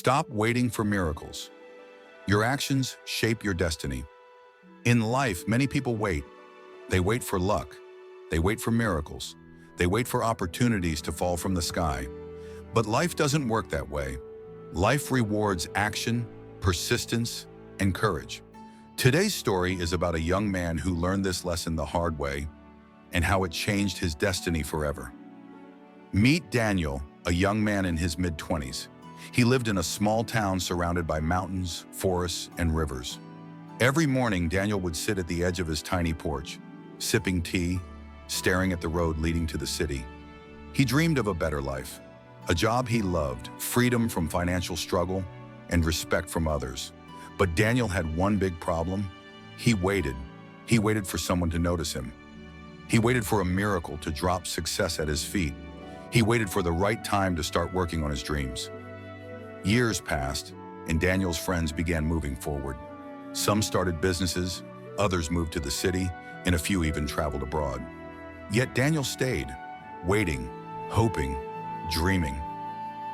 Stop waiting for miracles. Your actions shape your destiny. In life, many people wait. They wait for luck. They wait for miracles. They wait for opportunities to fall from the sky. But life doesn't work that way. Life rewards action, persistence, and courage. Today's story is about a young man who learned this lesson the hard way and how it changed his destiny forever. Meet Daniel, a young man in his mid-20s. He lived in a small town surrounded by mountains, forests, and rivers. Every morning, Daniel would sit at the edge of his tiny porch, sipping tea, staring at the road leading to the city. He dreamed of a better life, a job he loved, freedom from financial struggle, and respect from others. But Daniel had one big problem. He waited. He waited for someone to notice him. He waited for a miracle to drop success at his feet. He waited for the right time to start working on his dreams. Years passed, and Daniel's friends began moving forward. Some started businesses, others moved to the city, and a few even traveled abroad. Yet Daniel stayed, waiting, hoping, dreaming.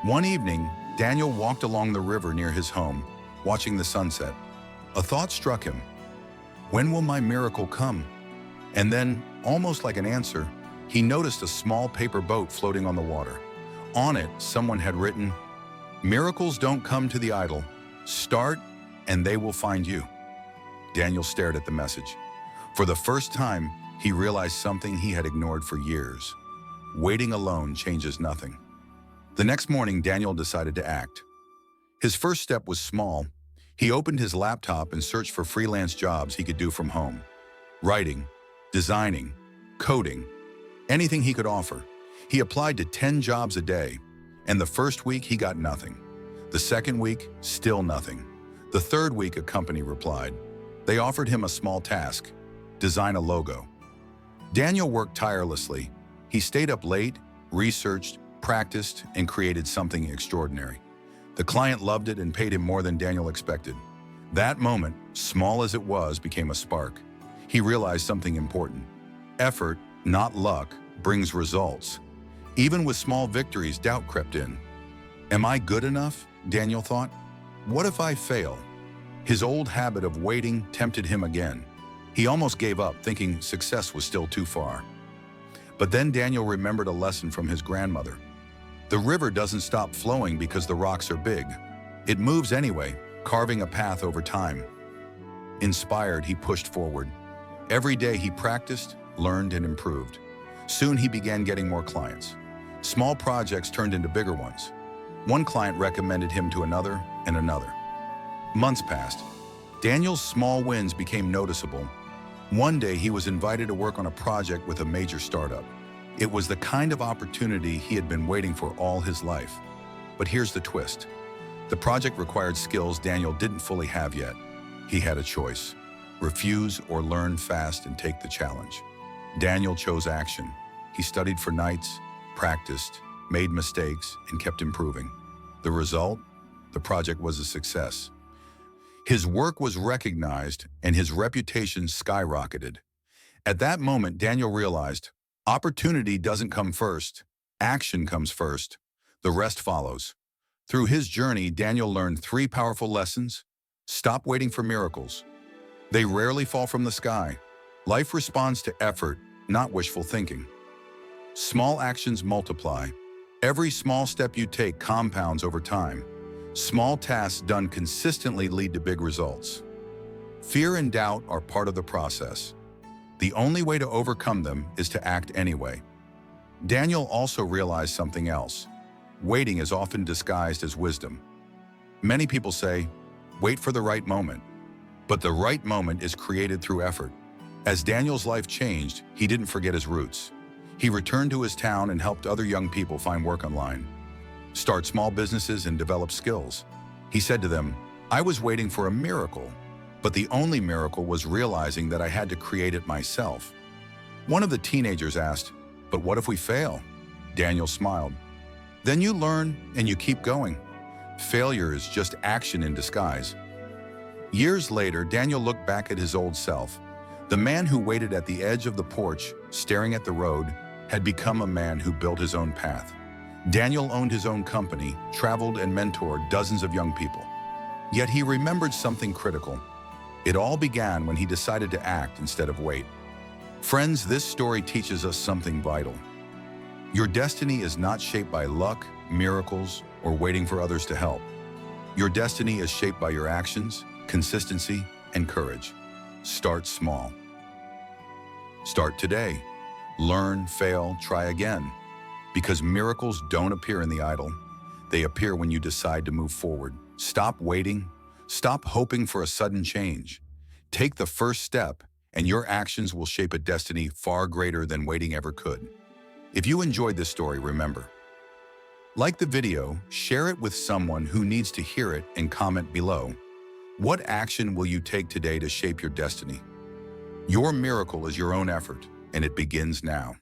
One evening, Daniel walked along the river near his home, watching the sunset. A thought struck him. When will my miracle come? And then, almost like an answer, he noticed a small paper boat floating on the water. On it, someone had written, "Miracles don't come to the idle. Start, and they will find you." Daniel stared at the message. For the first time, he realized something he had ignored for years. Waiting alone changes nothing. The next morning, Daniel decided to act. His first step was small. He opened his laptop and searched for freelance jobs he could do from home. Writing, designing, coding, anything he could offer. He applied to 10 jobs a day, and the first week he got nothing. The second week, still nothing. The third week, a company replied. They offered him a small task: design a logo. Daniel worked tirelessly. He stayed up late, researched, practiced, and created something extraordinary. The client loved it and paid him more than Daniel expected. That moment, small as it was, became a spark. He realized something important. Effort, not luck, brings results. Even with small victories, doubt crept in. Am I good enough? Daniel thought. What if I fail? His old habit of waiting tempted him again. He almost gave up, thinking success was still too far. But then Daniel remembered a lesson from his grandmother. The river doesn't stop flowing because the rocks are big. It moves anyway, carving a path over time. Inspired, he pushed forward. Every day he practiced, learned, and improved. Soon he began getting more clients. Small projects turned into bigger ones. One client recommended him to another and another. Months passed. Daniel's small wins became noticeable. One day he was invited to work on a project with a major startup. It was the kind of opportunity he had been waiting for all his life. But here's the twist. The project required skills Daniel didn't fully have yet. He had a choice: refuse or learn fast and take the challenge. Daniel chose action. He studied for nights, practiced, made mistakes, and kept improving. The result? The project was a success. His work was recognized, and his reputation skyrocketed. At that moment, Daniel realized, opportunity doesn't come first. Action comes first. The rest follows. Through his journey, Daniel learned 3 powerful lessons. Stop waiting for miracles. They rarely fall from the sky. Life responds to effort, not wishful thinking. Small actions multiply. Every small step you take compounds over time. Small tasks done consistently lead to big results. Fear and doubt are part of the process. The only way to overcome them is to act anyway. Daniel also realized something else. Waiting is often disguised as wisdom. Many people say, wait for the right moment. But the right moment is created through effort. As Daniel's life changed, he didn't forget his roots. He returned to his town and helped other young people find work online, start small businesses, and develop skills. He said to them, I was waiting for a miracle, but the only miracle was realizing that I had to create it myself. One of the teenagers asked, but what if we fail? Daniel smiled. Then you learn and you keep going. Failure is just action in disguise. Years later, Daniel looked back at his old self. The man who waited at the edge of the porch, staring at the road, had become a man who built his own path. Daniel owned his own company, traveled and mentored dozens of young people. Yet he remembered something critical. It all began when he decided to act instead of wait. Friends, this story teaches us something vital. Your destiny is not shaped by luck, miracles, or waiting for others to help. Your destiny is shaped by your actions, consistency, and courage. Start small. Start today. Learn, fail, try again. Because miracles don't appear in the idle. They appear when you decide to move forward. Stop waiting. Stop hoping for a sudden change. Take the first step, and your actions will shape a destiny far greater than waiting ever could. If you enjoyed this story, remember, like the video, share it with someone who needs to hear it, and comment below. What action will you take today to shape your destiny? Your miracle is your own effort, and it begins now.